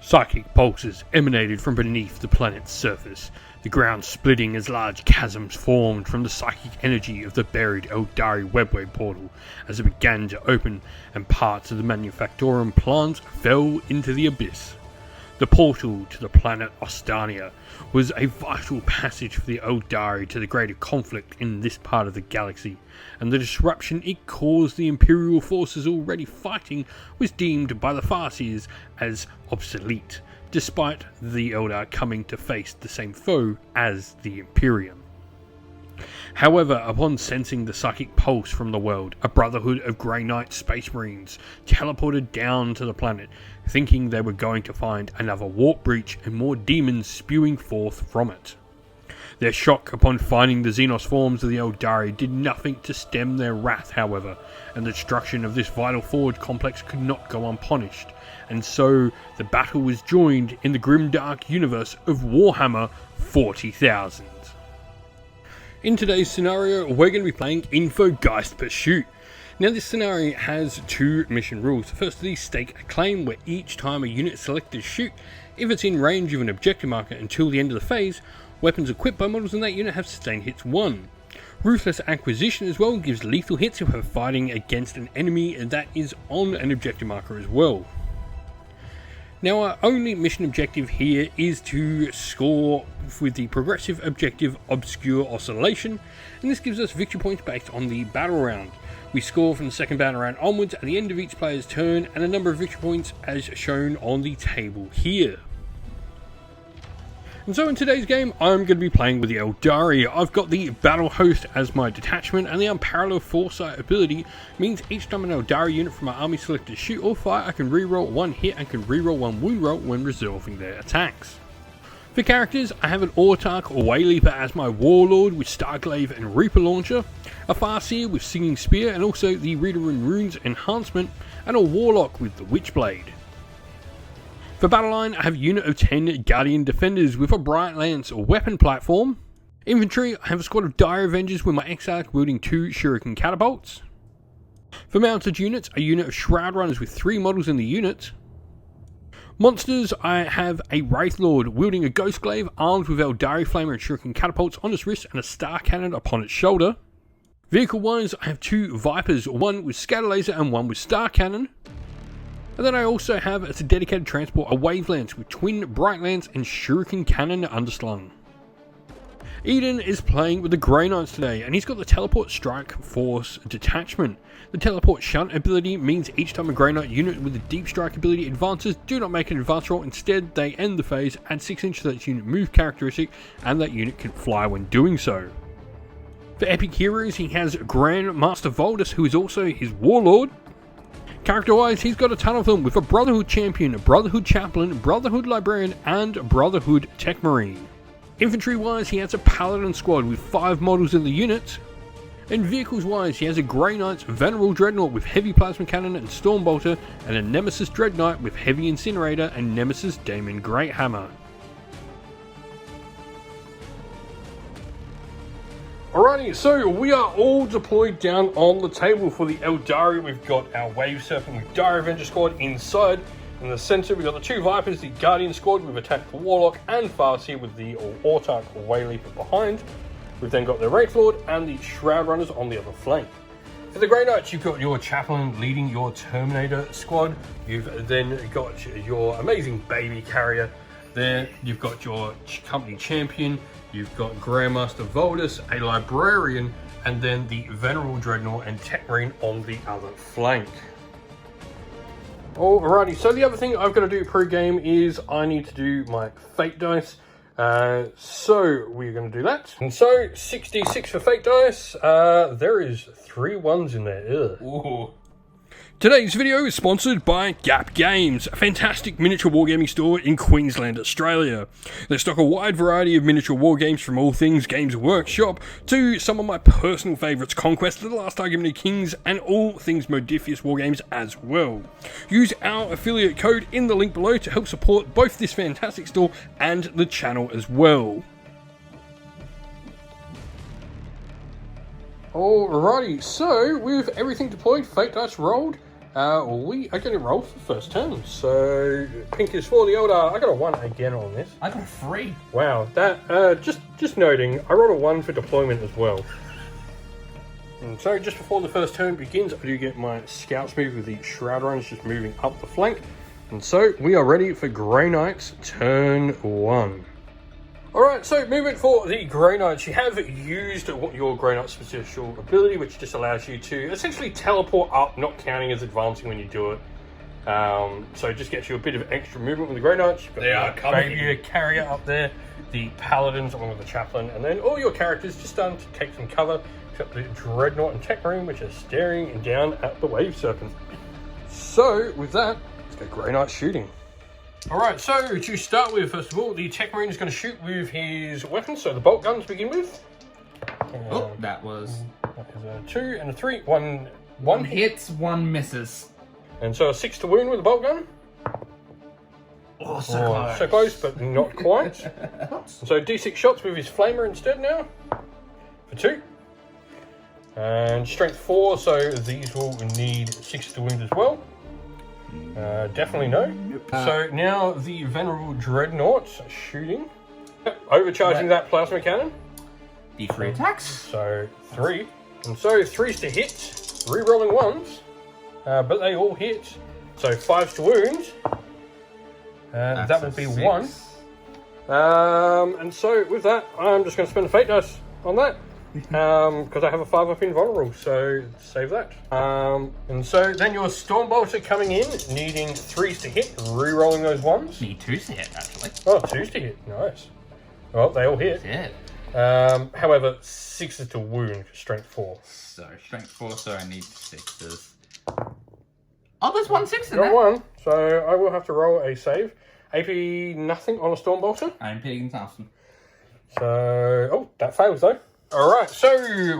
Psychic pulses emanated from beneath the planet's surface, the ground splitting as large chasms formed from the psychic energy of the buried Aeldari webway portal as it began to open, and parts of the Manufactorum plant fell into the abyss. The portal to the planet Ostania was a vital passage for the Aeldari to the greater conflict in this part of the galaxy, and the disruption it caused the Imperial forces already fighting was deemed by the Farseers as obsolete, despite the Eldar coming to face the same foe as the Imperium. However, upon sensing the psychic pulse from the world, a brotherhood of Grey Knight Space Marines teleported down to the planet, thinking they were going to find another warp breach and more demons spewing forth from it. Their shock upon finding the Xenos forms of the Aeldari did nothing to stem their wrath, however, and the destruction of this vital forge complex could not go unpunished, and so the battle was joined in the grimdark universe of Warhammer 40,000. In today's scenario, we're going to be playing Infogeist Pursuit. Now this scenario has two mission rules. Firstly, stake a claim, where each time a unit selected to shoot, if it's in range of an objective marker until the end of the phase, weapons equipped by models in that unit have sustained hits 1. Ruthless Acquisition as well gives lethal hits if we're fighting against an enemy that is on an objective marker as well. Now our only mission objective here is to score with the progressive objective Obscure Oscillation, and this gives us victory points based on the battle round. We score from the second battle round onwards at the end of each player's turn, and a number of victory points as shown on the table here. And so in today's game, I'm going to be playing with the Aeldari. I've got the Battle Host as my detachment, and the Unparalleled Foresight ability means each time an Aeldari unit from my army selected to shoot or fire, I can reroll one hit and can reroll one wound roll when resolving their attacks. For characters, I have an Autarch or Wayleaper as my Warlord with Starglaive and Reaper Launcher, a Farseer with Singing Spear and also the Reader in Runes enhancement, and a Warlock with the Witchblade. For battle line, I have a unit of 10 Guardian Defenders with a Bright Lance or weapon platform. Infantry, I have a squad of Dire Avengers with my Exarch wielding 2 Shuriken Catapults. For mounted units, a unit of Shroud Runners with 3 models in the unit. Monsters, I have a Wraith Lord wielding a Ghostglaive armed with Aeldari Flamer and Shuriken Catapults on its wrist and a Star Cannon upon its shoulder. Vehicle wise, I have 2 Vipers, one with Scatter Laser and one with Star Cannon. And then I also have, as a dedicated transport, a Wave Lance with twin Bright Lance and Shuriken Cannon underslung. Eden is playing with the Grey Knights today, and he's got the Teleport Strike Force detachment. The Teleport Shunt ability means each time a Grey Knight unit with the Deep Strike ability advances, do not make an advance roll. Instead, they end the phase, add 6 inches to that unit move characteristic, and that unit can fly when doing so. For Epic Heroes, he has Grand Master Voldus, who is also his Warlord. Character-wise, he's got a ton of them with a Brotherhood Champion, Brotherhood Chaplain, Brotherhood Librarian, and Brotherhood Tech Marine. Infantry-wise, he has a Paladin squad with 5 models in the unit. And vehicles-wise, he has a Grey Knight's Venerable Dreadnought with Heavy Plasma Cannon and Stormbolter, and a Nemesis Dread Knight with Heavy Incinerator and Nemesis Daemon Greathammer. Alrighty, so we are all deployed down on the table for the Aeldari. We've got our Wave Serpent with Dire Avenger squad inside. In the centre, we've got the 2 Vipers, the Guardian squad with Attack for Warlock, and Farseer with the Autarch or Wayleaper behind. We've then got the Wraith Lord and the Shroud Runners on the other flank. For the Grey Knights, you've got your Chaplain leading your Terminator squad. You've then got your amazing Baby Carrier there. You've got your Company Champion. You've got Grandmaster Voldus, a Librarian, and then the Venerable Dreadnought and Tech Marine on the other flank. Alrighty, so the other thing I've got to do pre-game is I need to do my Fate Dice. So we're going to do that. And so 66 for Fate Dice. There is 3 1s in there. Ugh. Ooh. Today's video is sponsored by Gap Games, a fantastic miniature wargaming store in Queensland, Australia. They stock a wide variety of miniature wargames from all things Games Workshop to some of my personal favourites, Conquest, The Last Argument of Kings, and all things Modifius wargames as well. Use our affiliate code in the link below to help support both this fantastic store and the channel as well. Alrighty, so with everything deployed, Fate Dice rolled, We are going to roll for the first turn. So, pink is for the Eldar. I got a 1 again on this. I got a 3. Wow, that, just noting, I rolled a 1 for deployment as well. And so, just before the first turn begins, I do get my scouts move with the Shroud Runners just moving up the flank. And so, we are ready for Grey Knights turn 1. Alright, so movement for the Grey Knights. You have used your Grey Knight special ability, which just allows you to essentially teleport up, not counting as advancing when you do it. So it just gets you a bit of extra movement with the Grey Knights. You've got They are coming. Baby carrier up there, the Paladins along with the Chaplain, and then all your characters just starting to take some cover, except the Dreadnought and Tech Marine, which are staring down at the Wave Serpent. So with that, let's go Grey Knight shooting. Alright, so to start with, first of all, the Tech Marine is going to shoot with his weapons, so the bolt guns to begin with. That was a 2 and a 3. One hits, 1 misses. And so a 6 to wound with the bolt gun. Oh, so close. So close, but not quite. So D6 shots with his flamer instead now. For 2. And strength 4, so these will need 6 to wound as well. Definitely no. So now the Venerable Dreadnought shooting. Overcharging that plasma cannon. D3 attacks. So 3. And so 3s to hit. Re-rolling 1s. But they all hit. So 5s to wound. That would be 1. And so with that, I'm just going to spend a fate dice on that. Because I have a 5 up invulnerable, so save that. And so then your Stormbolter coming in, needing 3s to hit, re-rolling those 1s. Need 2s to hit, actually. Oh, 2s to hit, nice. Well, they all hit. However, 6s to wound, strength 4. So, strength 4, so I need 6s. Oh, there's 1 6 in Got there. 1, so I will have to roll a save. AP nothing on a Stormbolter. I'm Pagan Thompson. So, oh, that fails though. Alright, so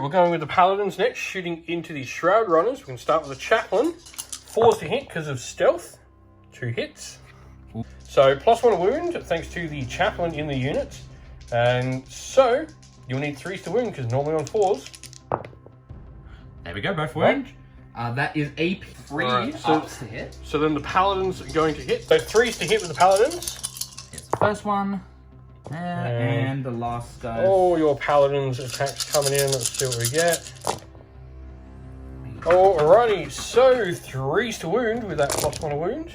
we're going with the Paladins next, shooting into the Shroud Runners. We can start with the Chaplain. 4s to hit because of stealth. 2 hits. So +1 wound, thanks to the Chaplain in the unit. And so, you'll need 3s to wound because normally on 4s. There we go, both wound. That is AP 3 ups to hit. So then the Paladins are going to hit. So 3s to hit with the Paladins. Here's the first one. And the last goes. All your Paladins attacks coming in. Let's see what we get. Alrighty, so 3s to wound with that +1 wound.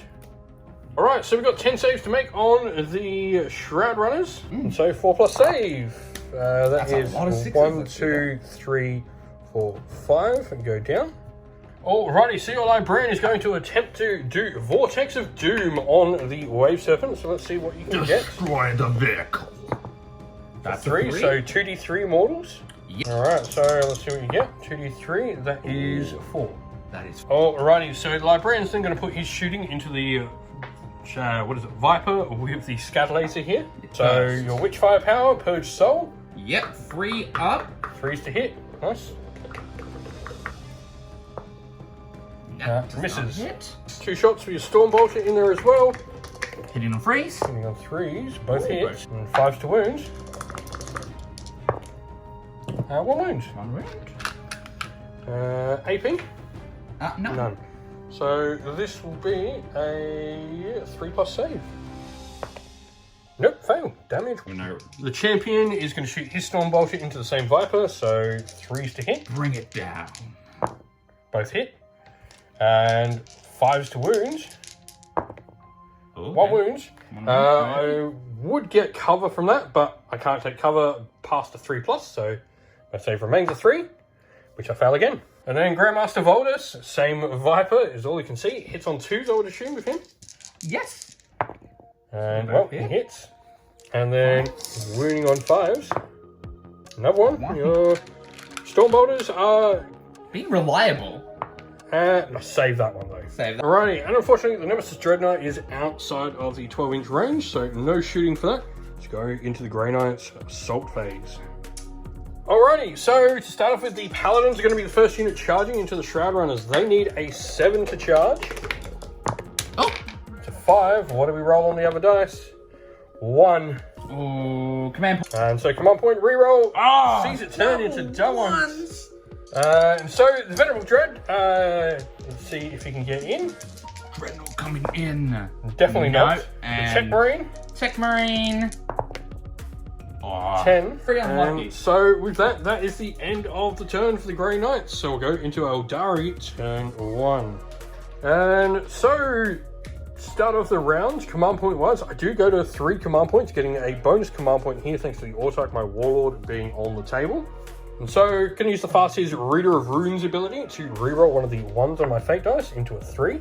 Alright, so we've got 10 saves to make on the Shroud Runners. So 4 plus save. That is 1, 2, 3, 4, 5. And go down. Alrighty, so your Librarian is going to attempt to do Vortex of Doom on the Wave Serpent. So let's see what you can get. Destroy the vehicle. That's 3, so 2d3 mortals. Yep. Alright, so let's see what you get. 2d3, that is 4. That is. Alrighty, so the Librarian's then going to put his shooting into the, Viper with the Scad Laser here. So your Witchfire Power, Purge Soul. Yep, 3 up. 3s to hit, nice. Misses. Hit. 2 shots for your Stormbolter in there as well. Hitting on 3s. Hitting on 3s, both hits. And 5s to wound. 1 wound. 1 wound. AP? No. None. So this will be a 3 plus save. Nope, fail. Damage. No. The champion is going to shoot his Stormbolter into the same Viper, so 3s to hit. Bring it down. Both hit. And 5s to wound. Okay. 1 wound. One I would get cover from that, but I can't take cover past a 3 plus, so my save remains a 3, which I fail again. And then Grandmaster Voldus, same Viper is all you can see. Hits on 2s, I would assume, with him. Yes. And, well, he hits. And then wounding on 5s. Another one. Your Stormbolters are... being reliable. Save that one, though. Save that. Alrighty, and unfortunately, the Nemesis Dreadnought is outside of the 12-inch range, so no shooting for that. Let's go into the Grey Knight's Assault phase. Alrighty, so to start off with, the Paladins are going to be the first unit charging into the Shroud Runners. They need a 7 to charge. Oh! To 5. What do we roll on the other dice? 1. Ooh, command point. And so command point reroll sees it turn into double ones. So the Venerable Dread, let's see if he can get in. Dreadnought coming in. Definitely No, not. The Tech Marine. Tech Marine. Oh, 10. pretty unlucky. And so with that, that is the end of the turn for the Grey Knights. So we'll go into Aeldari, turn 1. And so, start off the round, command point wise, I do go to 3 command points, getting a bonus command point here thanks to the Autarch, my Warlord, being on the table. And so, going to use the Farseer's Reader of Runes ability to reroll one of the 1s on my fate dice into a 3.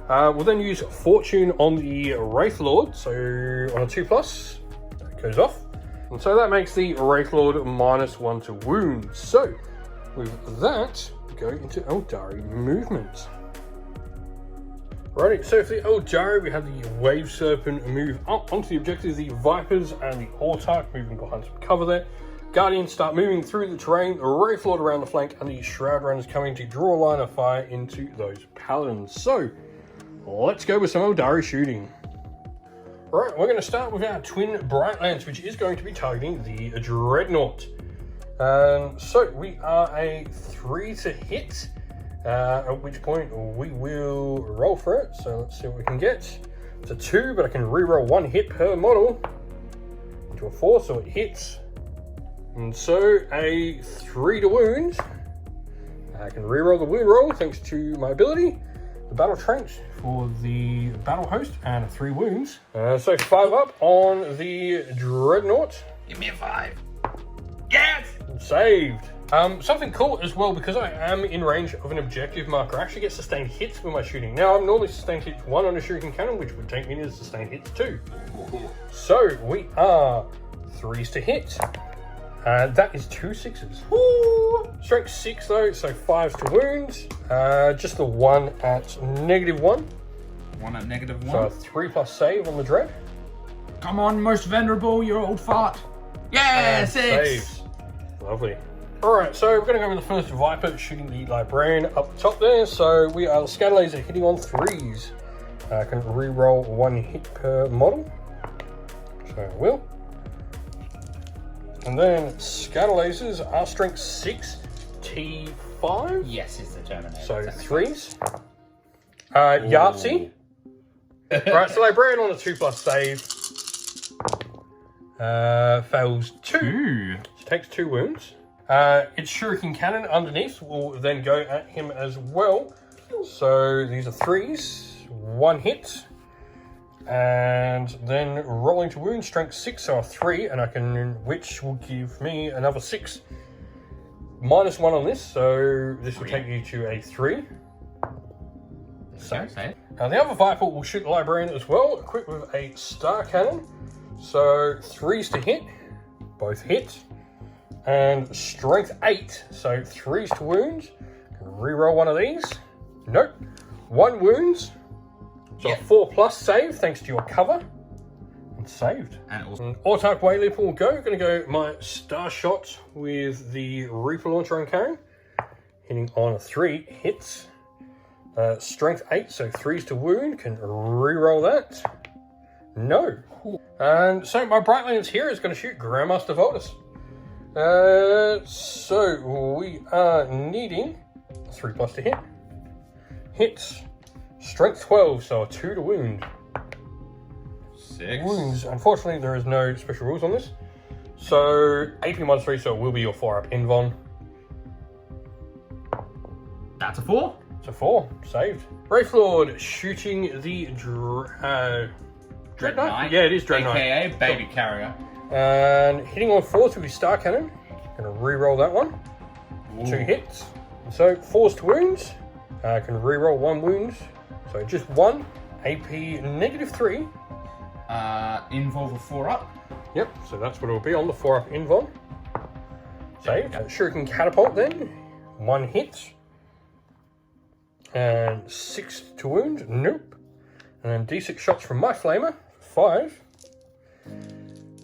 We'll then use Fortune on the Wraith Lord, so on a 2+, that goes off. And so that makes the Wraith Lord -1 to wounds. So, with that, we go into Aeldari movement. Righty, so for the Aeldari, we have the Wave Serpent move up onto the objective, the Vipers and the Autarch moving behind some cover there. Guardians start moving through the terrain, the Wraith Lord around the flank, and the Shroud Runners coming to draw a line of fire into those Paladins. So, let's go with some Aeldari shooting. Right, we're going to start with our Twin Bright Lance, which is going to be targeting the Dreadnought. So, we are a 3 to hit. At which point we will roll for it. So let's see what we can get. It's a 2, but I can re-roll 1 hit per model into a 4, so it hits. And so a 3 to wound. I can re-roll the wound roll thanks to my ability. The battle trench for the battle host and 3 wounds. So 5 up on the Dreadnought. Give me a 5. Yes! Saved. Something cool as well, because I am in range of an objective marker, I actually get sustained hits with my shooting. Now, I'm normally sustained hits 1 on a shuriken cannon, which would take me to sustained hits 2. So, we are 3s to hit. That is 2 6s. Woo! Strength 6 though, so 5s to wound. Just the 1 at -1. 1 at -1. So a 3+ save on the Dread. Come on, most venerable, you old fart. Yeah, 6! Saves. Lovely. Alright, so we're going to go with the first Viper, shooting the Librarian up the top there. So we are Scatter Laser hitting on 3s. I can re-roll 1 hit per model. So I will. And then Scatter Lasers are strength 6, T5. Yes, it's the Terminator. So 3s. Yahtzee. Right, so Librarian on a 2+ save. Fails 2. So takes 2 wounds. Its Shuriken Cannon underneath will then go at him as well. So these are 3s, 1 hit, and then rolling to wound, strength 6, so a 3, and I can, which will give me another 6. -1 on this, so this will take you to a 3. Save. Now the other Viper will shoot the Librarian as well, equipped with a Star Cannon. So 3s to hit, both hit. And strength 8, so 3s to wound. Can re-roll 1 of these. Nope. 1 wounds. So a 4+ save thanks to your cover. And saved. And also Autarch Wayleaper will go. Going to go my Star Shot with the Reaper Launcher I'm carrying. Hitting on a 3, hits. Strength 8, so 3s to wound. Can re-roll that. No. And so my Bright Lance here is going to shoot Grandmaster Voltus. So we are needing 3+ to hit. Hits. Strength 12, so a 2 to wound. 6. Wounds. Unfortunately, there is no special rules on this. So AP -3, so it will be your 4-up Invon. That's a 4. It's a 4. Saved. Wraith Lord shooting the Dreadnought. Yeah, it is Dreadnought. AKA Baby Carrier. And hitting on 4s with his Star Cannon. Gonna re-roll that one. Ooh. 2 hits. So 4s to wounds. Can re-roll 1 wound. So just 1. AP -3. Involve a 4-up. Yep, so that's what it will be on the 4-up Invon. Save. Shuriken Catapult then. 1 hit. And 6 to wound. Nope. And then D6 shots from my Flamer. 5.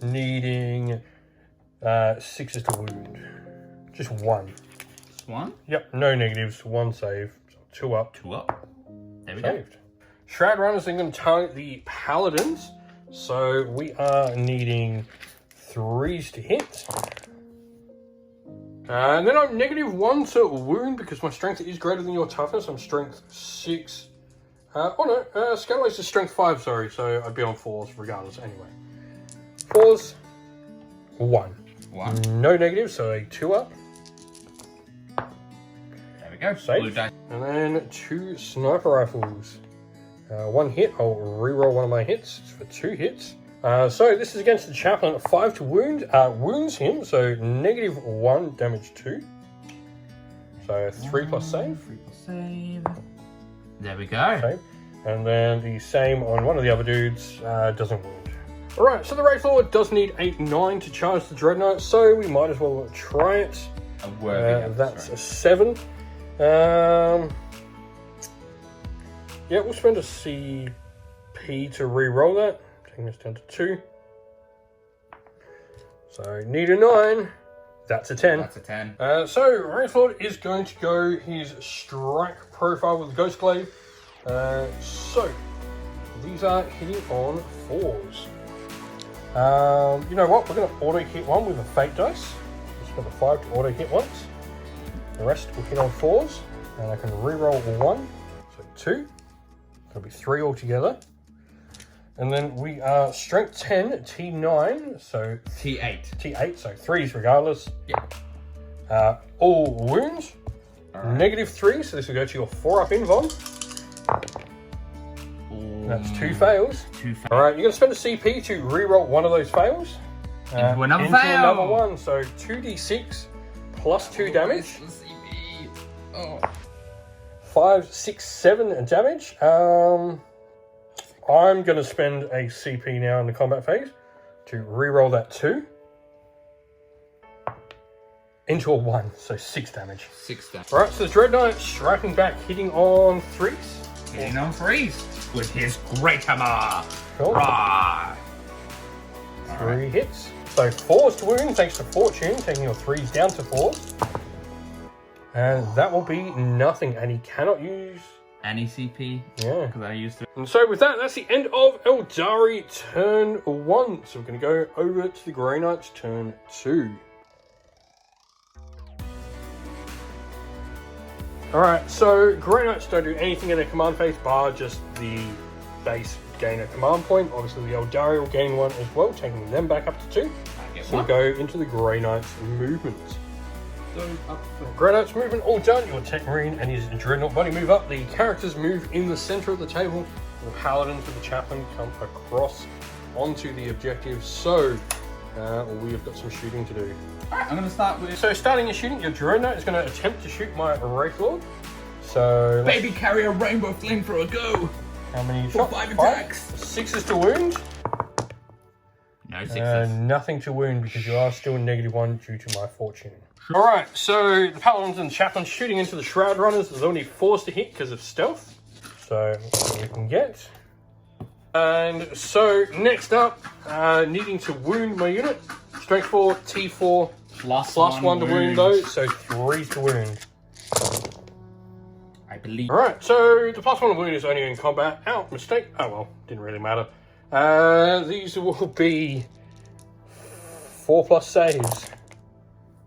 Needing 6s to wound. Just 1. Just 1? Yep, no negatives. 1 save. So 2 up. 2 up. There we Saved. Go. Shroud Runners are going to target the Paladins. So we are needing 3s to hit. And then I'm -1 to wound because my strength is greater than your toughness. I'm strength 6. Scalaways is strength 5, sorry, so I'd be on 4s regardless anyway. 4s, 1. No negative, so a 2 up. There we go. Safe. Blue dice. And then 2 sniper rifles. 1 hit, I'll reroll one of my hits for 2 hits. So this is against the chaplain, 5 to wound, wounds him, so -1, damage 2. So 3 plus save. 3 plus save. There we go. Save. And then the same on one of the other dudes, doesn't wound. Alright, so the Wraith Lord does need 8-9 to charge the Dreadnought, so we might as well try it. That's a 7. Yeah, we'll spend a CP to re-roll that. Taking this down to 2. So, need a 9. That's a 10. That's a 10. So, Wraith Lord is going to go his strike profile with the Ghost Glaive. So, these are hitting on 4s. You know what? We're going to auto-hit one with a Fate dice. Just got a 5 to auto-hit once. The rest will hit on 4s. And I can re-roll 1. So, 2. That'll be 3 altogether. And then we are strength 10, T9, so... T8. T8, so 3s regardless. Yeah. All wounds. Right. -3, so this will go to your 4-up invuln. That's 2 fails. 2 fails. Alright, you're going to spend a CP to re-roll one of those fails. Into another into fail. another one, so 2d6 plus 2 damage. Oh. 5, 6, 7 damage. I'm going to spend a CP now in the combat phase to re-roll that 2 into a 1, so 6 damage. 6 damage. Alright, so the Dreadnought striking back, hitting on 3s. Hitting on 3s with his great hammer. Cool. Right. 3 hits. So 4s to wound, thanks to Fortune, taking your 3s down to 4s. And that will be nothing, and he cannot use... Any CP? Yeah. Because I used it. And so with that, that's the end of Aeldari turn 1. So we're going to go over to the Grey Knights turn 2. Alright, so Grey Knights don't do anything in their command phase bar just the base gain a command point. Obviously the Aeldari will gain 1 as well, taking them back up to 2. So we'll go into the Grey Knights movement. So up for Grey Knights movement all done. Your Tech Marine and his Dreadnought body move up. The characters move in the center of the table. The Paladins with the Chaplain come across onto the objective. So we have got some shooting to do. Alright, I'm going to start with... So starting your shooting, your Dreadnought is going to attempt to shoot my Wraith Lord. So... Baby carrier rainbow flamethrower, go! How many For shots? 5 attacks. 6s to wound. No 6s. Nothing to wound because you are still -1 due to my Fortune. Alright, so the Paladins and the Chaplain shooting into the Shroud Runners. There's only 4s to hit because of stealth. So let's see what we can get. And so next up, needing to wound my unit. Strength 4, T4, plus 1 to wound though, so 3 to wound. I believe. Alright, so the plus 1 to wound is only in combat. Ow, mistake. Oh well, didn't really matter. These will be 4 plus saves.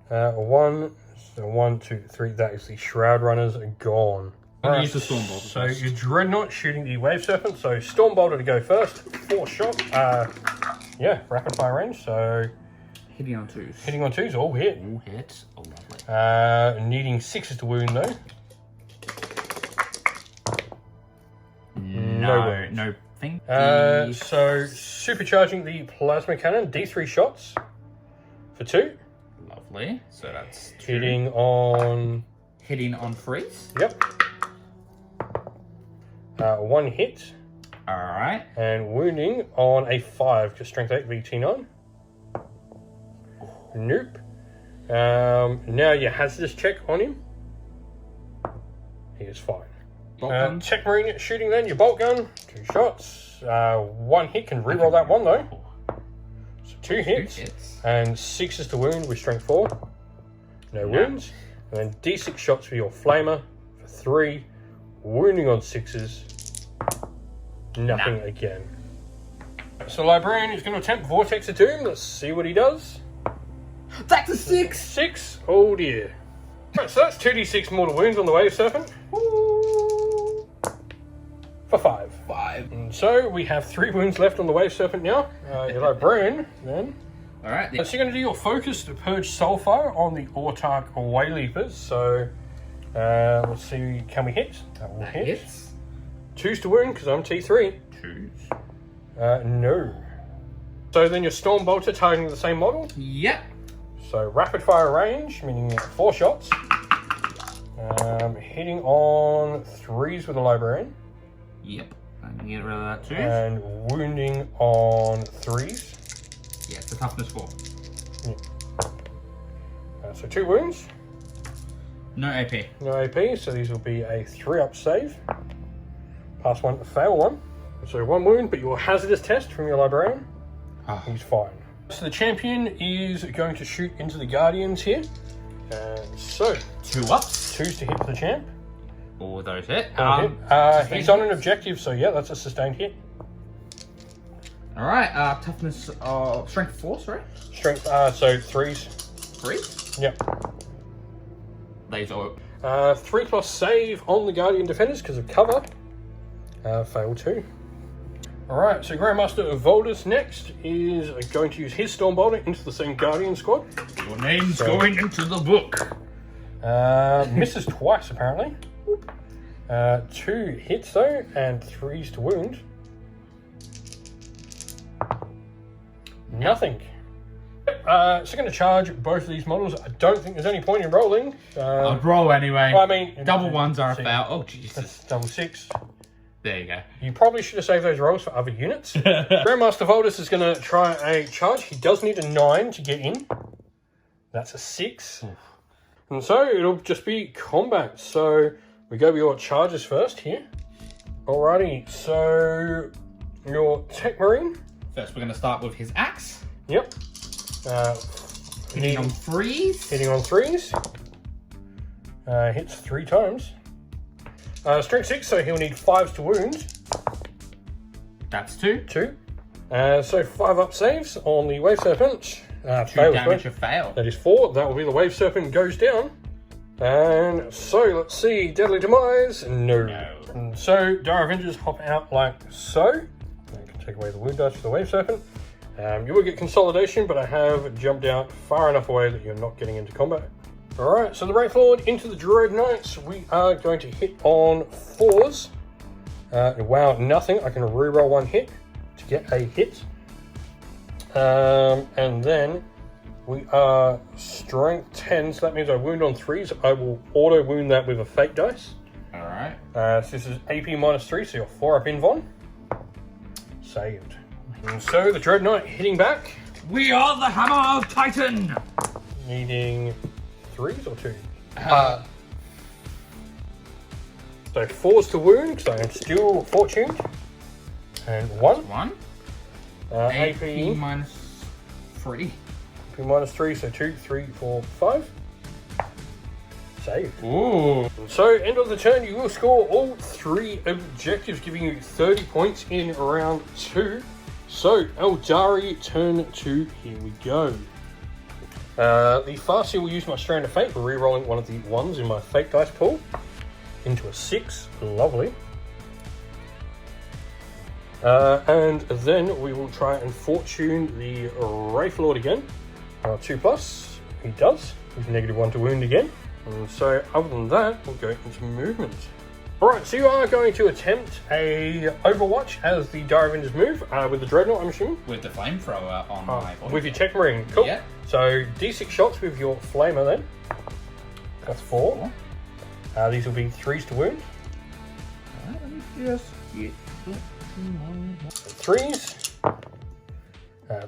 1, 2, 3. That is the Shroud Runners are gone. I'm going to use the Stormbolter. So your Dreadnought shooting the Wave Serpent. So Stormbolter to go first. 4 shot. Yeah, rapid fire range. So hitting on 2s. Hitting on 2s, all hit. All hits. Oh, lovely. Needing 6s to wound though. No thing. So supercharging the Plasma Cannon. D3 shots for 2. Lovely. So that's 2. Hitting on 3s. Yep. 1 hit. Alright. And wounding on a 5, because strength 8 VT9. Nope. Now your hazardous check on him. He is fine. Tech Marine shooting then, your bolt gun. 2 shots. 1 hit, can reroll that 1 though. So 2 hits. And 6s to wound with strength 4. No wounds. And then D6 shots for your Flamer for 3. Wounding on 6s. Nothing again. So Librarian is going to attempt Vortex of Doom. Let's see what he does. That's a 6. 6. Oh dear. Right, so that's 2d6 mortal wounds on the Wave Serpent. Ooh. For 5. 5. And so we have 3 wounds left on the Wave Serpent now. Your librarian then. Alright. So you're going to do your focus to purge sulfur on the Autarch Wayleapers. So let's see, can we hit? That will hit. Hits. 2s to wound because I'm T3. 2s. No. So then your Storm Bolter targeting the same model. Yep. So rapid fire range, meaning 4 shots. Hitting on 3s with a librarian. Yep. I can get rid of that 2. And wounding on 3s. Yeah, it's a toughness 4. Yeah. So 2 wounds. No AP. No AP, so these will be a 3-up save. Pass 1, fail 1. So 1 wound, but your hazardous test from your librarian. He's fine. So the champion is going to shoot into the guardians here. So 2 ups. 2s to hit for the champ. All those hit. He's on an objective, so yeah, that's a sustained hit. Alright, toughness, strength 4, sorry? Strength, so 3s. 3? Yep. These are... 3 plus save on the guardian defenders because of cover. Fail 2. Alright, so Grandmaster Voldus next is going to use his Storm Bolter into the same Guardian squad. Your name's going into the book. Misses twice, apparently. 2 hits, though, and 3s to wound. Nothing. So going to charge both of these models. I don't think there's any point in rolling. I'd roll anyway. I mean... Double 1s are a foul. Oh, Jesus. That's double 6. There you go. You probably should have saved those rolls for other units. Grandmaster Voldus is going to try a charge. He does need a 9 to get in. That's a 6. And so it'll just be combat. So we go with your charges first here. Alrighty, so your Tech Marine. First, we're going to start with his axe. Yep. Hitting on 3s. Hitting on 3s. Hits 3 times. Strength 6, so he'll need 5s to wound. That's 2. 2. So 5-up saves on the Wave Serpent. 2 damage of fail. That is 4. That will be the Wave Serpent goes down. And so, let's see. Deadly Demise? No. And so, Dire Avengers hop out like so. I can take away the wound dice for the Wave Serpent. You will get consolidation, but I have jumped out far enough away that you're not getting into combat. Alright, so the Wraith Lord into the Dread Knights. We are going to hit on 4s. Wow, nothing. I can reroll 1 hit to get a hit. And then we are strength 10, so that means I wound on 3s. I will auto wound that with a fake dice. Alright. So this is AP -3, so you're 4-up invuln. Saved. And so the Dread Knight hitting back. We are the Hammer of Titan! Needing 3s or 2? So 4s to wound, because I am still fortuned. And 1. 1. AP -3. AP -3, so 2, 3, 4, 5. Save. Ooh. So, end of the turn, you will score all 3 objectives, giving you 30 points in round 2. So, Aeldari, turn 2, here we go. The Farseer will use my Strand of Fate, re-rolling one of the 1s in my Fate dice pool into a 6. Lovely. And then we will try and fortune the Wraith Lord again. 2+, he does. He's -1 to wound again. And so other than that, we'll go into movement. Alright, so you are going to attempt a Overwatch as the Dire Avengers move with the Dreadnought, I'm assuming? With the flamethrower on my body. With your Tech Marine, cool. Yeah. So D6 shots with your Flamer then. That's 4. These will be 3s to wound. Yes. 3s.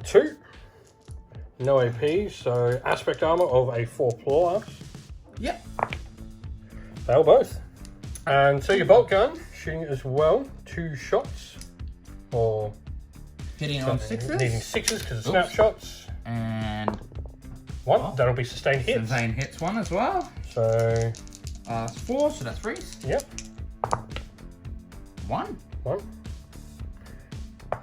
2. No AP, so aspect armor of a 4+. Yep. Fail both. And so your bolt gun, shooting as well. 2 shots. Or hitting on 6s. Needing 6s because of snapshots. And 1. That'll be sustained hits. Sustained hits 1 as well. So 4, so that's 3s. Yep. 1. 1.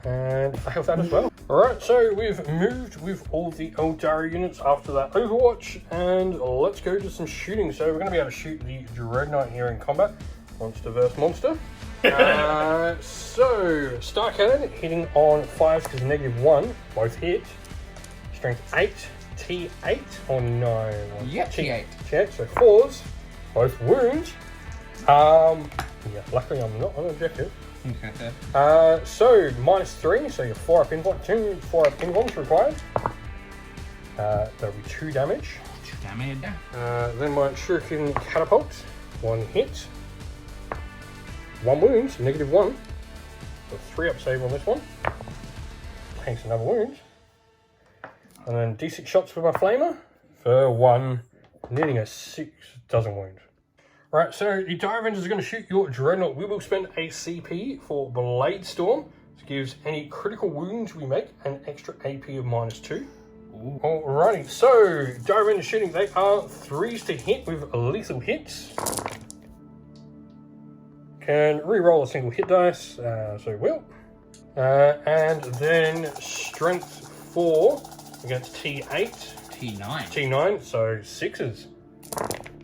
And I have that as well. Alright, so we've moved with all the Aeldari units after that Overwatch, and let's go to some shooting. So we're going to be able to shoot the Dreadnought here in combat. Monster versus monster. So, Star Cannon hitting on 5 to -1, both hit. Strength 8, T8 or 9? Yep, T8. T8, so 4s, both wound. Yeah, luckily I'm not on objective. So -3, so you're 4 up invuln, 2 4 up invulns required. That'll be 2 damage. 2 damage. Then my Shuriken Catapult, 1 hit, 1 wound, -1. So 3 up save on this one. Takes another wound. And then D6 shots with my Flamer for 1, needing a 6, doesn't wound. Right, so the Dire Avengers are going to shoot your Dreadnought. We will spend a CP for Blade Storm. This gives any critical wounds we make an extra AP of -2. Ooh. Alrighty, so Dire Avengers shooting, they are 3s to hit with lethal hits. Can re-roll a single hit dice, so will. And then Strength 4 against T8. T9. T9, so 6s.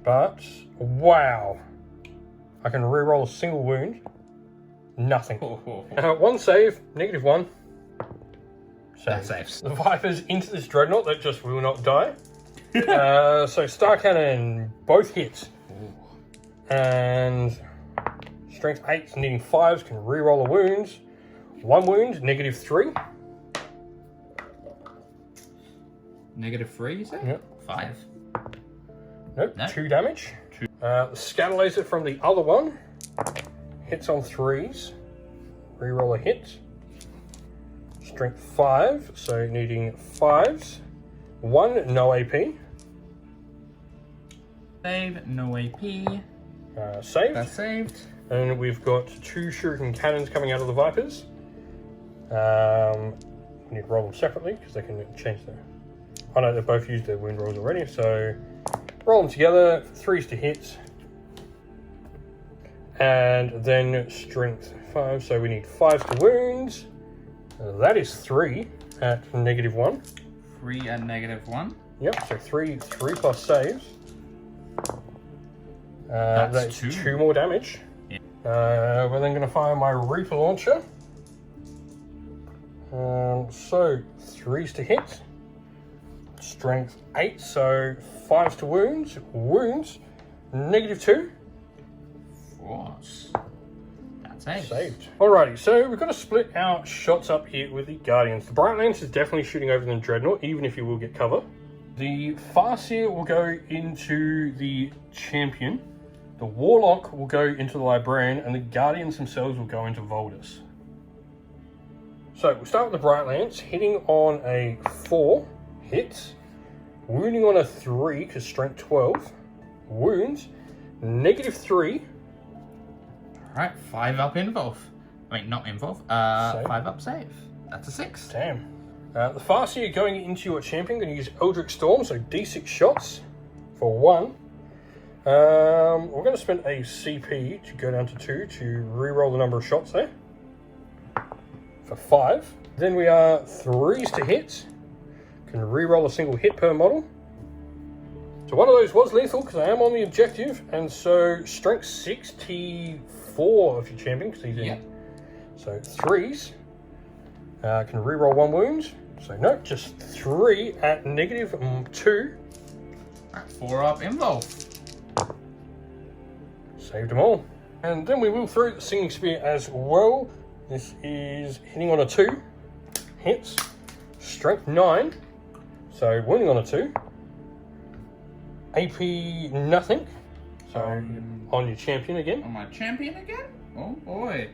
But, wow. I can re-roll a single wound. Nothing. 1 save, -1. Save. That saves. The Vipers into this Dreadnought that just will not die. So Star Cannon, both hits. Ooh. And Strength 8, needing 5s, can re-roll a wound. 1 wound, -3. -3, you say? Yep. 5. Nope, No. 2 damage. The Scatter Laser from the other one hits on 3s. Reroll a hit. Strength 5, so needing 5s. 1, no AP. Save, no AP. Saved. That's saved. And we've got 2 Shuriken Cannons coming out of the Vipers. We need to roll them separately because they can change their... Oh no, they've both used their wound rolls already, so roll them together, 3s to hit. And then strength 5, so we need 5s to wounds. That is 3 at -1. 3 at -1. Yep, so 3 plus saves. That's 2 more damage. Yeah. We're then going to fire my Reaper Launcher. So 3s to hit. Strength 8, so 5s to wounds. Wounds, -2. Force. That's saved. Saved. Alrighty, so we've got to split our shots up here with the Guardians. The Bright Lance is definitely shooting over the Dreadnought, even if you will get cover. The Farseer will go into the Champion. The Warlock will go into the Librarian, and the Guardians themselves will go into Voldus. So we'll start with the Bright Lance, hitting on a 4, hits, wounding on a 3, because strength 12, wounds, -3. Alright, 5 up involve. I mean, not involve, 5 up save. That's a 6. Damn. The Farseer going into your Champion, going to use Eldritch Storm, so D6 shots for 1. We're going to spend a CP to go down to 2 to re-roll the number of shots there. For 5. Then we are 3s to hit. Can re-roll a single hit per model. So one of those was lethal because I am on the objective, and so strength 6 T4 of your champion because he's in. Yep. So 3s. Can re-roll 1 wound. So no, just 3 at -2. Alright, 4 up involve. Saved them all. And then we will throw the Singing Spear as well. This is hitting on a 2. Hits. Strength 9. So wounding on a 2. AP nothing. So on your champion again. On my champion again? Oh boy.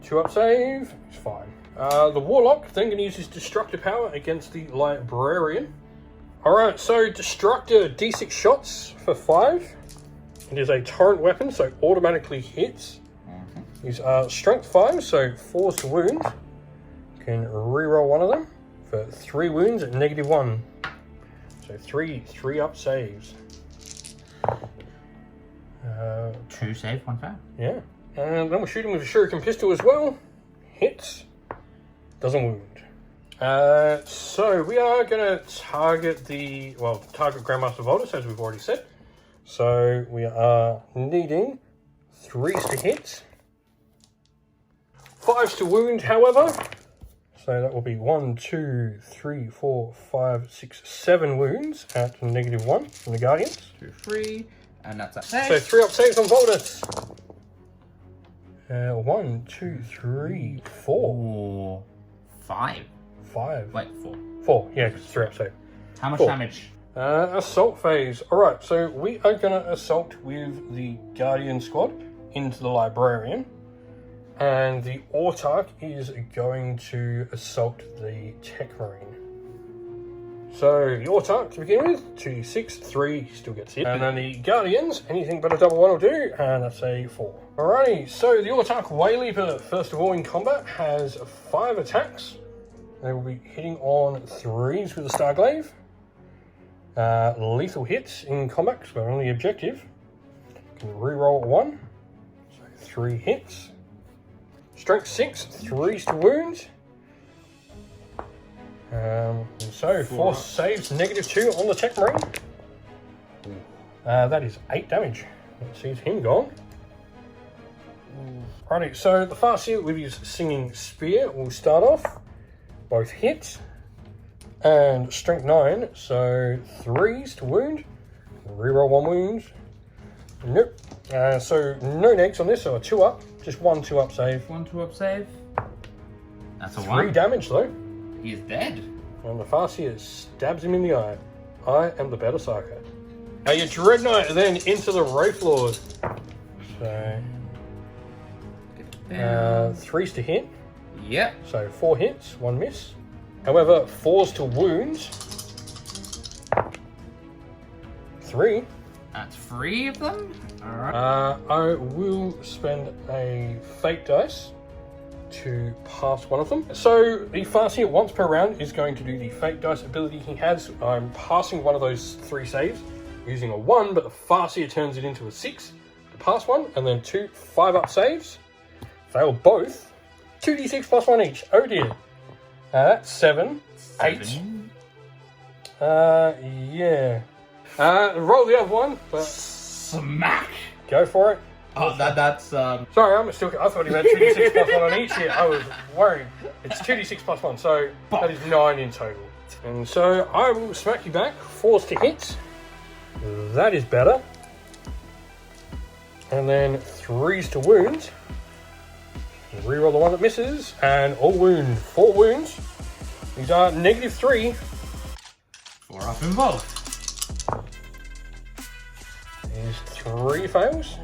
2 up save. It's fine. The Warlock then going to use his Destructor power against the Librarian. Alright, so Destructor D6 shots for 5. It is a torrent weapon, so automatically hits. He's strength 5, so 4s to wound. Can re-roll one of them for 3 wounds at -1. So 3 up saves. 2 save, 1 fail. Yeah. And then we're shooting with a Shuriken pistol as well. Hits. Doesn't wound. So we are going to target target Grandmaster Voldus, as we've already said. So we are needing 3s to hit, 5s to wound, however. So that will be 1, 2, 3, 4, 5, 6, 7 wounds at -1 from the Guardians. 2, 3, and that's up save. So 3 up saves on Voldus. 1, 2, 3, 4. Ooh, 5. 5. Wait, 4. 4, yeah, because 3 up save. How much 4. damage? Assault phase. Alright, so we are going to assault with the Guardian squad into the Librarian. And the Autarch is going to assault the Tech Marine. So the Autarch to begin with, 2d6, 3, he still gets hit. And then the Guardians, anything but a double 1 will do, and that's a 4. Alrighty, so the Autarch Wayleaper, first of all in combat, has 5 attacks. They will be hitting on 3s with the Starglaive. Lethal hits in combat, because we're on the objective. Can reroll 1, so 3 hits. Strength 6, 3s to wound. And so 4 saves, -2 on the Tech Marine. That is 8 damage. That sees him gone. Righty, so the Farseer with his Singing Spear will start off. Both hit. And strength 9, so 3s to wound. Reroll 1 wound. Nope. So no negs on this, so a 2 up. Just 1 2 up save. 1 2 up save. That's a 3 1. damage though. He is dead. And the Farseer stabs him in the eye. I am the better psycho. Now your Dreadnought then into the Wraith Lord. So 3s to hit. Yep. So 4 hits, 1 miss. However, 4s to wound. 3. That's 3 of them. Alright. I will spend a Fate dice to pass one of them. So the Farseer once per round is going to do the Fate dice ability he has. I'm passing one of those 3 saves using a 1, but the Farseer turns it into a 6 to pass one, and then 2 5 up saves. Fail both. 2d6 plus 1 each. Oh dear. That's 7. 8. Yeah. Roll the other one, but Smack. go for it. Oh, that's Sorry, I thought he meant 2d6 plus 1 on each here. I was worried. It's 2d6 plus 1, so that is 9 in total. And so I will smack you back. 4s to hit. That is better. And then 3s to wound. Reroll the one that misses, and all wound. 4 wounds. These are -3. 4 up involved. There's 3 fails.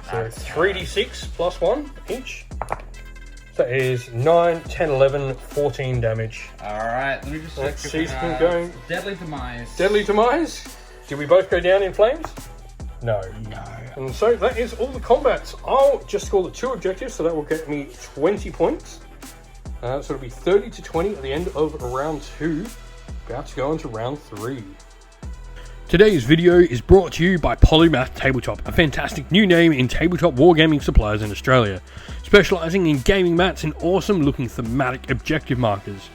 So 3d6 plus 1 each. So that is 9, 10, 11, 14 damage. Alright, let me just Let's see if we can go. Deadly Demise. Deadly Demise. Did we both go down in flames? No. No. And so that is all the combats. I'll just score the 2 objectives, so that will get me 20 points. So it'll be 30 to 20 at the end of round 2. About to go into round 3. Today's video is brought to you by Polymath Tabletop, a fantastic new name in tabletop wargaming suppliers in Australia, specialising in gaming mats and awesome looking thematic objective markers.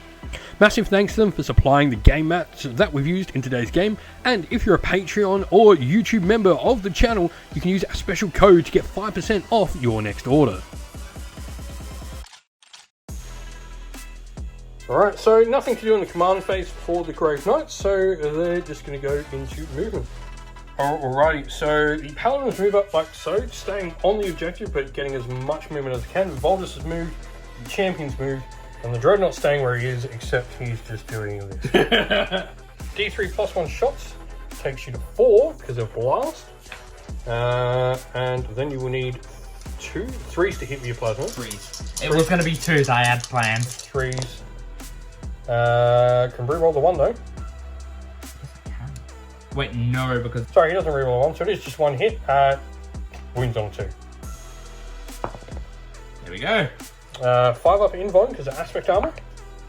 Massive thanks to them for supplying the game mats that we've used in today's game, and if you're a Patreon or YouTube member of the channel, you can use a special code to get 5% off your next order. Alright, so nothing to do in the command phase for the Grave Knights, so they're just going to go into movement. Alrighty, so the Paladins move up like so, staying on the objective but getting as much movement as they can. Voldus has moved, the Champions moved, and the Dreadnought staying where he is, except he's just doing this. D3 plus 1 shots takes you to 4 because of Blast, and then you will need 3s to hit with your Plasma. 3s. It was going to be 2s, I had planned. 3s. Can reroll the 1 though. Wait, no, because... Sorry, he doesn't reroll 1, so it is just 1 hit. Wounds on 2. There we go. 5 up invuln because of aspect armor.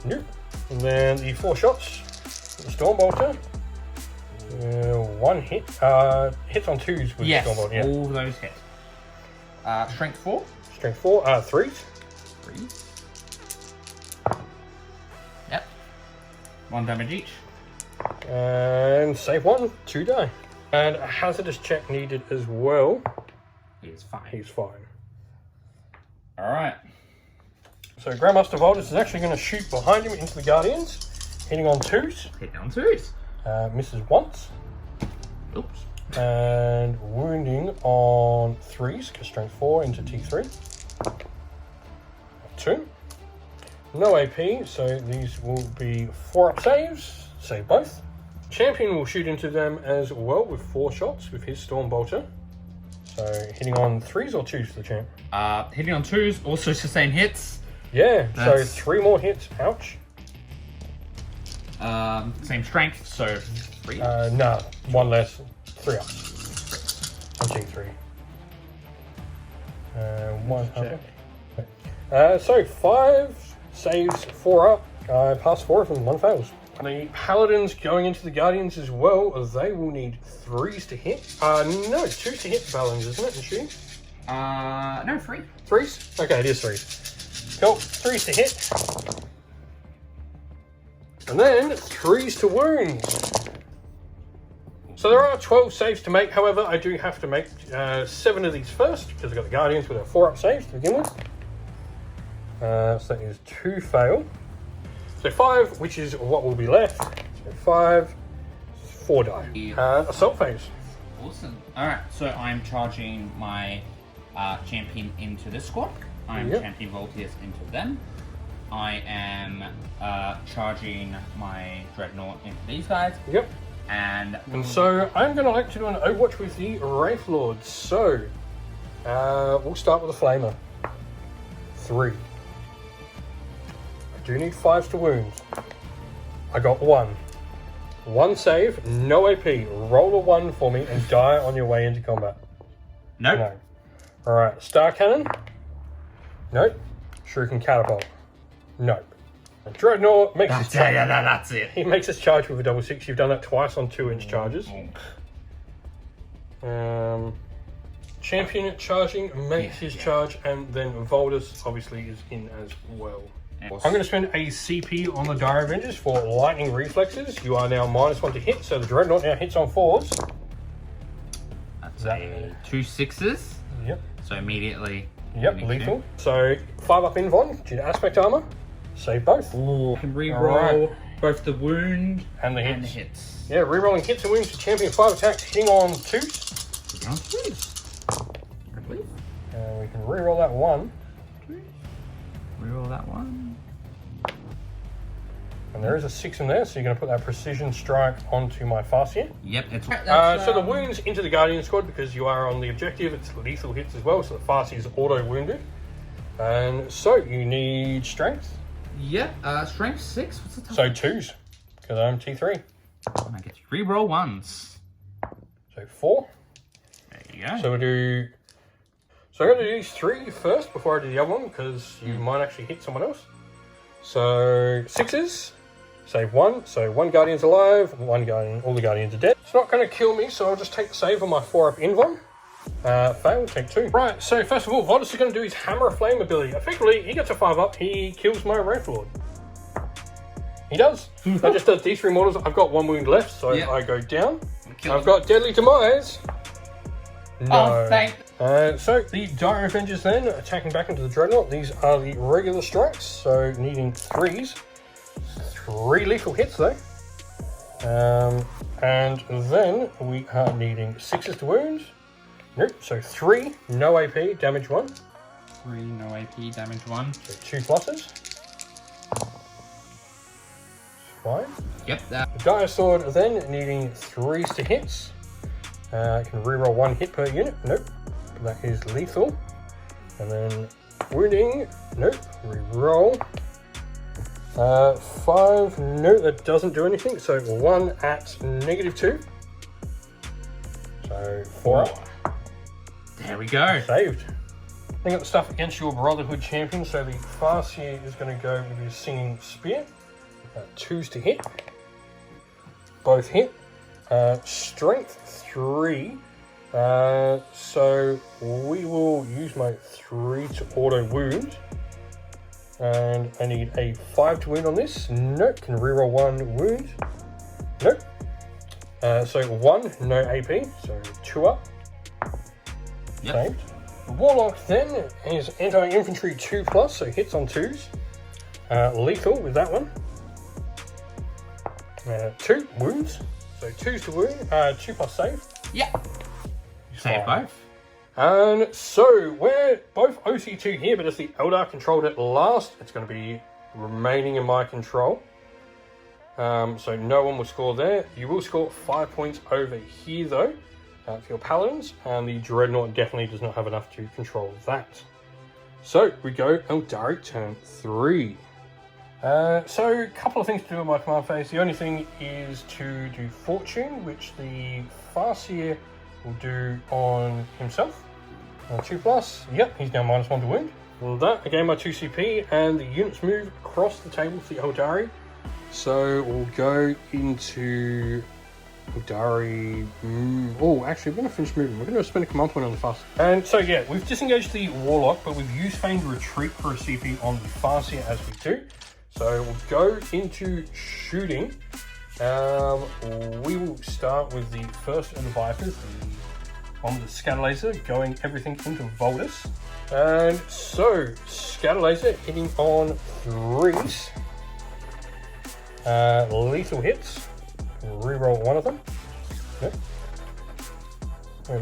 Nope. And then the 4 shots. The Stormbolter. 1 hit. Hits on 2s with yes, Stormbolter. Yeah, all those hit. Strength 4. Strength 4. 3s. 3s. 1 damage each. And save 1, 2 die. And a hazardous check needed as well. He is fine. He's fine. Alright. So Grandmaster Voldus is actually going to shoot behind him into the Guardians, hitting on 2s. Hitting on 2s. Misses once. Oops. And wounding on 3s, because strength 4 into T3. 2. No AP, so these will be 4-up saves. Save both. Champion will shoot into them as well with 4 shots with his Storm Bolter. So hitting on 3s or 2s for the champ? Hitting on 2s, also sustain hits. Yeah, so 3 more hits. Ouch. Same strength, so 3. No, 1 less. 3 up. On T3. 1 up. So 5 saves, 4 up. I pass 4 of them, 1 fails. The Paladins going into the Guardians as well, they will need 3s to hit. No, 2s to hit the Paladins, isn't it, in shooting? No, 3. 3s? Okay, it is 3s. Cool, 3s to hit. And then 3s to wounds. So there are 12 saves to make, however, I do have to make 7 of these first, because I've got the Guardians with their 4-up saves to begin with. So that is 2 fail. So 5, which is what will be left. So 5, 4 die. Assault phase. Awesome. Alright, so I'm charging my champion into this squad. I'm champion Voltius into them. I am charging my Dreadnought into these guys. Yep. And so I'm going to like to do an Overwatch with the Wraith Lords. So we'll start with a Flamer. 3. I do need 5s to wounds. I got 1. 1 save, no AP. Roll a 1 for me and die on your way into combat. Nope. No. Alright, Star Cannon. Nope. Shuriken Catapult. Nope. Dreadnought makes his charge. Yeah, that's it. He makes his charge with a double 6. You've done that twice on 2-inch charges. Champion charging makes his charge, and then Voldus obviously is in as well. I'm going to spend a CP on the Dire Avengers for lightning reflexes. You are now -1 to hit, so the Dreadnought now hits on 4s. That's a 2 6s. Yep. So immediately. Yep, lethal. So 5-up Invon due to aspect armor. Save both. Ooh. I can re-roll both the wound and the hits. And the hits. Yeah, re-rolling hits and wounds to champion 5 attacks, hitting on 2s. Hitting on 2s. I believe. We can re-roll that 1. Re-roll that 1. And there is a 6 in there, so you're going to put that precision strike onto my Farseer. Yep, it's so the wounds into the Guardian squad, because you are on the objective, it's lethal hits as well, so the Farseer is auto-wounded. And so you need strength. Yep, strength 6. What's the top? So 2s, because I'm T3. I get you re-roll 1s. So 4. There you go. So we'll do... So I'm going to do these 3 first before I do the other one, because you might actually hit someone else. So 6s. Save 1, so 1 Guardian's alive, 1 Guardian, all the Guardians are dead. It's not going to kill me, so I'll just take the save on my 4-up Invon. Fail, take 2. Right, so first of all, Voldus is going to do his Hammer of Flame ability. Effectively, he gets a 5-up, he kills my Wraith Lord. He does. That just does these 3 mortals. I've got 1 wound left, so I go down. I've got Deadly Demise. No. Oh, thank. So the Dire Avengers then, attacking back into the Dreadnought. These are the regular strikes, so needing 3s. 3 lethal hits though. And then we are needing 6s to wounds. Nope, so 3, no AP, damage 1. 3, no AP, damage 1. So 2 pluses. Fine. Yep, that. The Dire Sword then needing 3s to hits. Can reroll 1 hit per unit. Nope. That is lethal. And then wounding. Nope. Reroll. 5. No, that doesn't do anything. So 1 at -2. So 4 up. There we go. Saved. I got the stuff against your Brotherhood champion. So the Farseer is going to go with his Singing Spear. 2s to hit. Both hit. Strength 3. So we will use my 3 to auto wound. And I need a 5 to wound on this. Nope. Can reroll 1 wound. Nope. So 1, no AP. So 2 up. Yep. Saved. The Warlock then is anti-infantry 2+, so hits on 2s. Lethal with that one. 2 wounds. So 2s to wound. 2+ save. Yep. Save both. And so we're both OC2 here, but as the Eldar controlled it last, it's going to be remaining in my control. So no one will score there. You will score 5 points over here though, for your Paladins, and the Dreadnought definitely does not have enough to control that. So we go Aeldari turn 3. So a couple of things to do with my command phase. The only thing is to do Fortune, which the Farseer will do on himself. 2+. Yep, he's now -1 to wound. And that, again, my 2 CP, and the units move across the table to the Aeldari. So we'll go into Aeldari. Oh, actually, we're going to finish moving. We're going to spend a command point on the fast. And so, yeah, we've disengaged the Warlock, but we've used Feigned Retreat for a CP on the Farseer as we do. So we'll go into shooting. We will start with the first of the Vipers, on the Scatter Laser, going everything into Voltus. And so, Scatter Laser hitting on 3s. Lethal hits. Reroll 1 of them. Yep.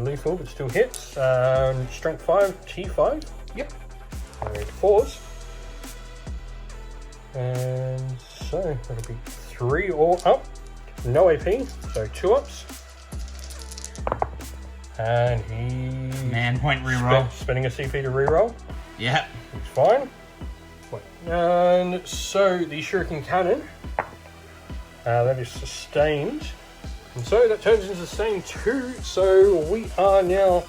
Lethal, but still hits. Strength 5, T5. Yep. 4s. And so, that'll be 3 or up. No AP, so 2 ups. And he... Man point reroll. Spending a CP to reroll. Yep. It's fine. And so the Shuriken Cannon, that is sustained. And so that turns into sustained 2. So we are now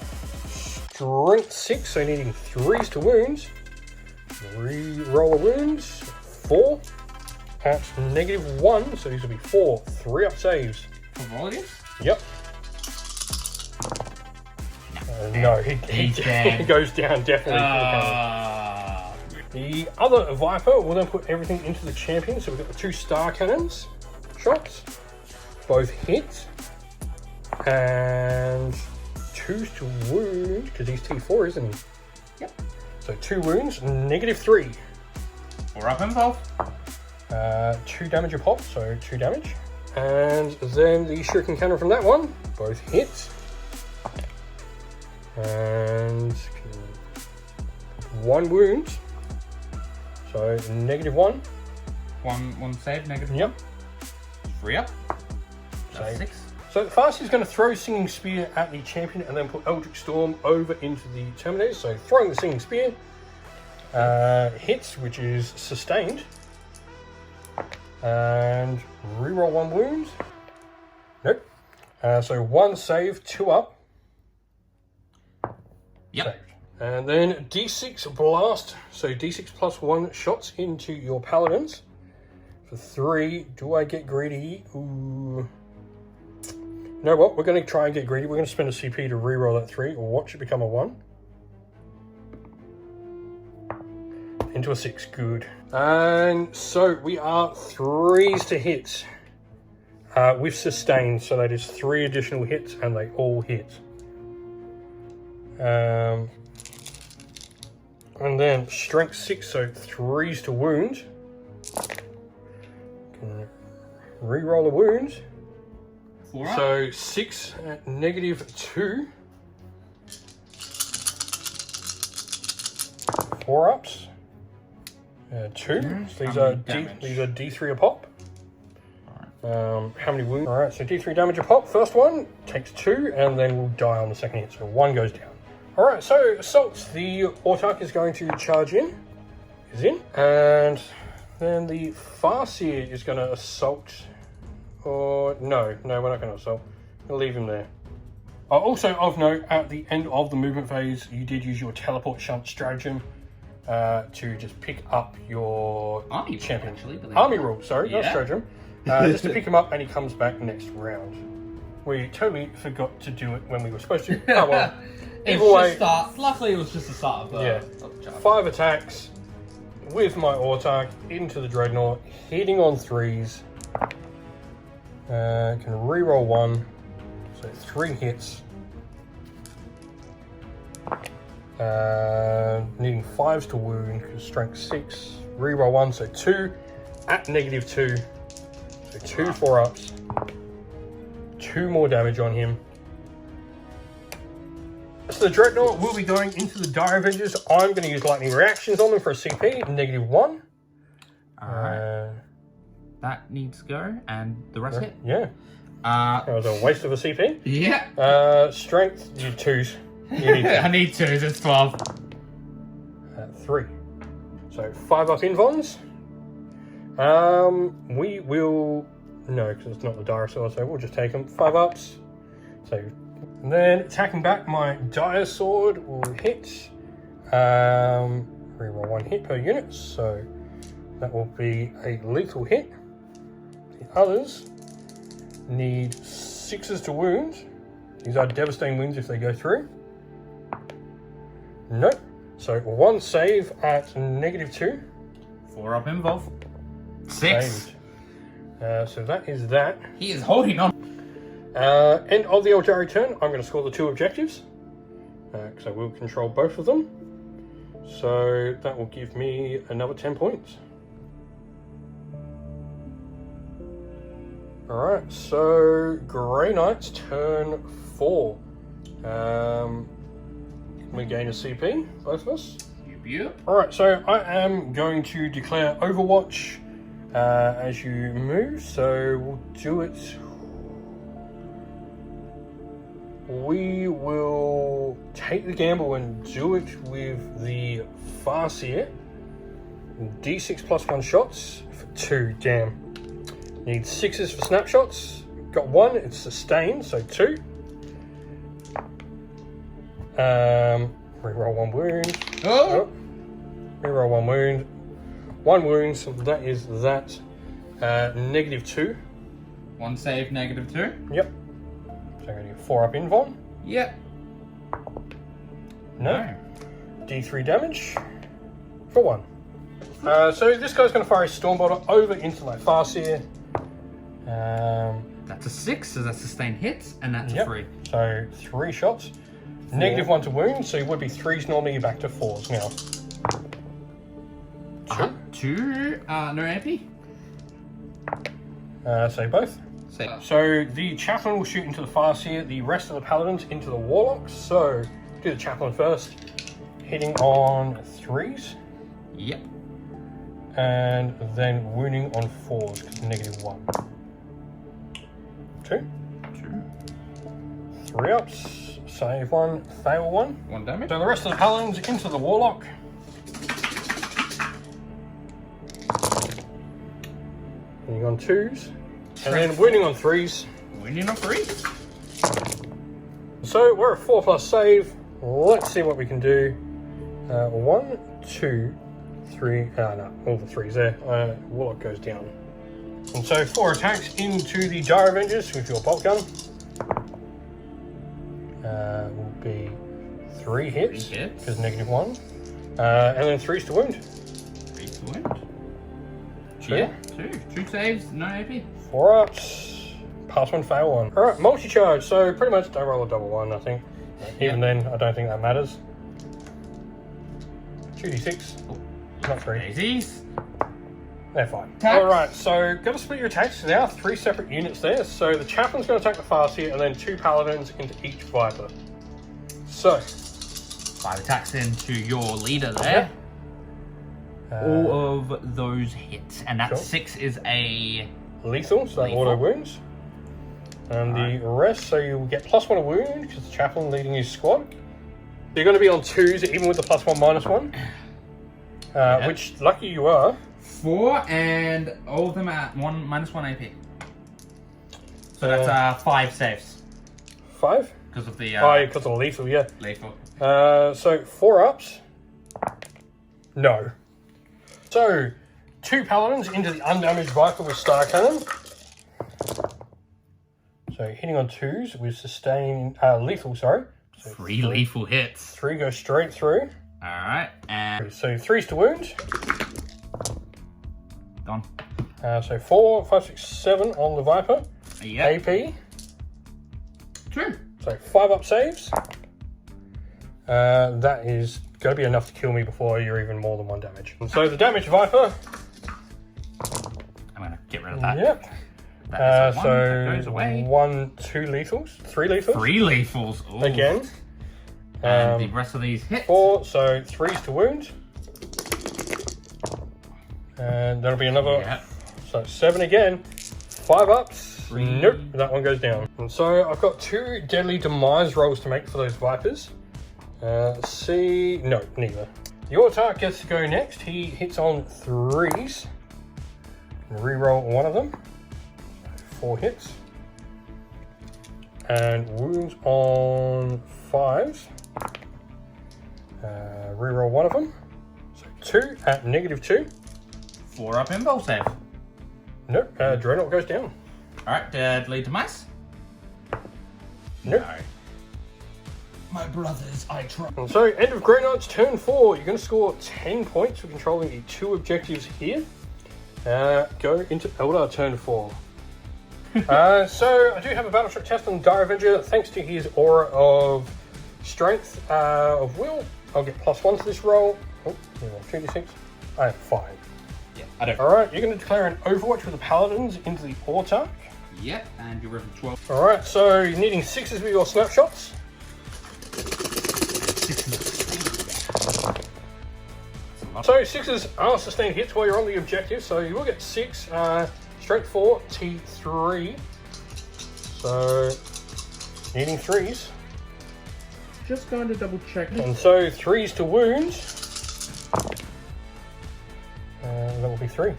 strength 6, so needing 3s to wounds. Reroll a wounds. 4 at -1, so these will be 4 3-up saves. For all of this? Yep. No, he goes down definitely for the cannon. The other Viper will then put everything into the champion. So we've got the 2 star cannons shots, both hit, and 2s to wound because he's T4, isn't he? Yep. So 2 wounds, -3. 4 up involved. 2 damage a pop, so 2 damage. And then the Shuriken Cannon from that one, both hit. And 1 wound, so -1. One save, -1. Yep. 3 up. That's Save. 6. So the Farseer is going to throw Singing Spear at the champion and then put Eldritch Storm over into the Terminator. So throwing the Singing Spear hits, which is sustained, and reroll 1 wound. Nope. So 1 save, 2 up. Yep. Saved. And then D6 blast. So D6 +1 shots into your Paladins. For 3, do I get greedy? Ooh. You know what? We're going to try and get greedy. We're going to spend a CP to reroll that 3, or watch it become a 1. Into a 6. Good. And so we are 3s to hit. With sustained, so that is 3 additional hits, and they all hit. And then strength 6, so 3s to wound. Can reroll a wound. 4 up. So 6 at -2. 4 ups. 2. So these are D3 a pop. How many wounds? All right, so D3 damage a pop. First one takes 2, and then will die on the second hit. So 1 goes down. All right, so assaults. The Autarch is going to charge in. Is in, and then the Farseer is going to assault. Or no, we're not going to assault. We'll leave him there. Also of note, at the end of the movement phase, you did use your teleport shunt stratagem to just pick up your Army champion. Rule, actually. Army rule, sorry, not Yeah. stratagem. Just to pick him up, and he comes back next round. We totally forgot to do it when we were supposed to. Oh well. It Either was way, just start. Luckily, it was just the start of the yeah, of the charge. 5 attacks, with my Autark into the Dreadnought, hitting on 3s. Can reroll 1, so 3 hits. Needing 5s to wound, because strength 6. Reroll 1, so 2 at -2. So 2 4-ups. 2 more damage on him. So the Dreadnought will be going into the Dire Avengers. I'm going to use lightning reactions on them for a CP, -1. Alright. That needs to go, and the rest hit? Yeah. That was a waste of a CP. Yeah. Strength, you 2s. You need I need 2, that's 12. 3. So 5-up invons. We will... No, because it's not the Dire Sword, so we'll just take them. 5-ups. So... And then attacking back, my Dire Sword will hit. Reroll 1 hit per unit, so that will be a lethal hit. The others need 6s to wound. These are devastating wounds if they go through. Nope. So 1 save at -2. 4-up involve. 6. Saved. So that is that. He is holding on. End of the Aeldari turn, I'm going to score the 2 objectives. Because I will control both of them. So that will give me another 10 points. Alright, so Grey Knights turn 4. We gain a CP, both of us. Yep. Alright, so I am going to declare Overwatch as you move, so we'll do it. We will take the gamble and do it with the Farseer. D6 +1 shots for 2, damn. Need 6s for snapshots. Got 1, it's sustained, so 2. Reroll 1 wound. Oh! Reroll 1 wound. 1 wound, so that is that. -2. 1 save, -2. Yep. So I'm going to get 4-up invuln. Yep. No. D3 damage for 1. So this guy's going to fire a Stormbolter over into my Farseer. That's a 6, so that's sustained hits, and that's a 3. So 3 shots. -1 to wound, so you would be 3s normally, you're back to 4s now. 2, no AP? Say both. So the Chaplain will shoot into the Farseer, the rest of the Paladins into the Warlocks. So do the Chaplain first, hitting on 3s. Yep. And then wounding on 4s, because -1. 2. 3 ups, save 1, fail 1. 1 damage. So the rest of the Paladins into the Warlock. Hitting on 2s. And then wounding on 3s. Wounding on 3? So we're a 4+ save. Let's see what we can do. 1, 2, 3. No, all the 3s there. Warlock goes down. And so 4 attacks into the Dire Avengers with your bolt gun. Will be 3 hits. 3 hits. Because -1. And then 3s to wound. 3 to wound. 2. Yeah, 2 saves, no AP. 4 ups, pass 1, fail 1. Alright, multi-charge, so pretty much don't roll a double 1, I think. Even then, I don't think that matters. 2d6, not 3. Daisies. They're fine. Attacks. Alright, so got to split your attacks. There are 3 separate units there. So the Chaplain's going to attack the Farseer and then 2 Paladins into each Viper. So 5 attacks into your leader there. All of those hits, and that Sure. 6 is a lethal, so that Lethal. auto wounds. And the rest, so you'll get +1 a wound because the Chaplain leading his squad. You're going to be on 2s even with the +1 -1. Which, lucky you are. 4, and all of them at -1 AP. So that's 5 saves 5? because of the Because of lethal, yeah. lethal. So 4 ups. No. So 2 Paladins into the undamaged Viper with Star Cannon. So hitting on 2s with sustain lethal, sorry. So 3 lethal hits. 3 go straight through. All right, and So 3s to wound. gone. So 4, 5, 6, 7 on the Viper. Yep. AP. 2. So 5 up saves. That is going to be enough to kill me before you're even more than 1 damage. And so the damage Viper. I'm going to get rid of that. Yep. That is a 1. So That goes away. 1, 2 lethals, 3 lethals. 3 lethals. Ooh. Again. And the rest of these hit. 4, so 3s to wound. And that'll be another. Yep. So 7 again. 5 ups. 3. Nope, that one goes down. And so I've got 2 deadly demise rolls to make for those Vipers. C, no, neither. The Autark gets to go next. He hits on 3s. Reroll one of them. 4 hits. And wounds on 5s. Reroll one of them. So 2 at -2. 4 up invul save. Nope, Dreadnought goes down. Alright, deadly demise. Nope. No. My brothers, I try. And so, end of Grey Knight's turn 4. You're going to score 10 points for controlling the 2 objectives here. Go into Eldar turn 4. So, I do have a battleship test on Dire Avenger. Thanks to his aura of strength, of will, I'll get +1 to this roll. Oh, 2d6. I have 5. Yeah, I don't. Alright, you're going to declare an Overwatch with the Paladins into the Autark. Yep, and you're rolling 12. Alright, so you're needing 6s with your snapshots. So 6s are sustained hits while you're on the objective, so you will get 6, strength 4, T3. So, needing 3s. Just going to double check. And so 3s to wound. That will be 3.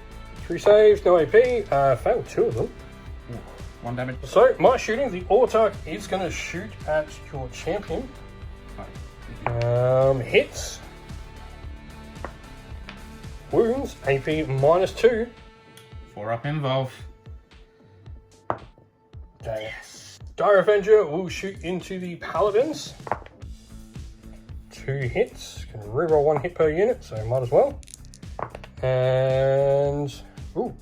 3 saves, no AP, failed 2 of them. Ooh, 1 damage. So, my shooting, the Autark is going to shoot at your champion. Hits. Wounds, AP -2. 4 up involve. Yes. Dire Avenger will shoot into the Paladins. 2 hits. Can reroll 1 hit per unit, so might as well. And ooh,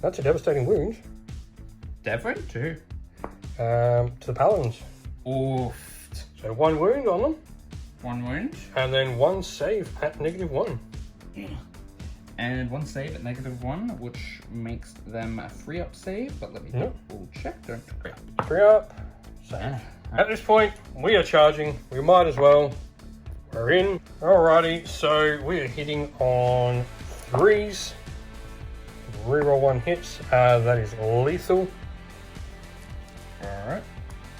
that's a devastating wound. Devon 2. To the Paladins. Oof. So 1 wound on them. 1 wound. And then 1 save at -1. And 1 save at -1, which makes them a 3 up save. But let me double check. Don't 3 up. 3 up. So Yeah. at this point, we are charging. We might as well. We're in. Alrighty, so we are hitting on 3s. Reroll 1 hits. That is lethal. Alright.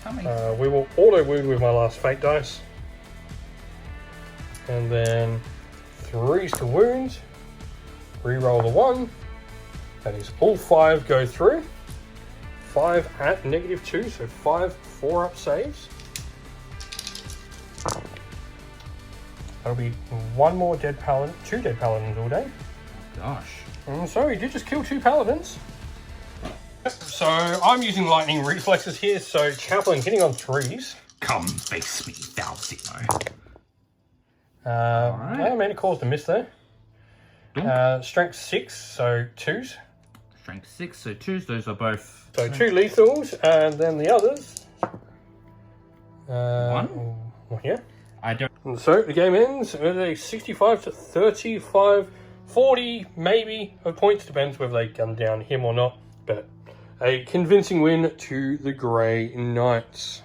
How many? We will auto wound with my last fate dice. And then 3s to wound. Reroll the 1. That is all 5 go through. 5 at -2, so 5 4-up saves. That'll be 1 more dead paladin, 2 dead paladins all day. Gosh. And so he did just kill 2 paladins. So I'm using lightning reflexes here, so Chaplain hitting on 3s. Come face me, thou Zemo. I mean, it caused a miss there. Strength 6, so 2s. Strength 6, so 2s. Those are both. So 2 lethals, and then the others. 1? Yeah. I don't. And so the game ends with a 65 to 35, 40 maybe of points, depends whether they gun down him or not, but a convincing win to the Grey Knights.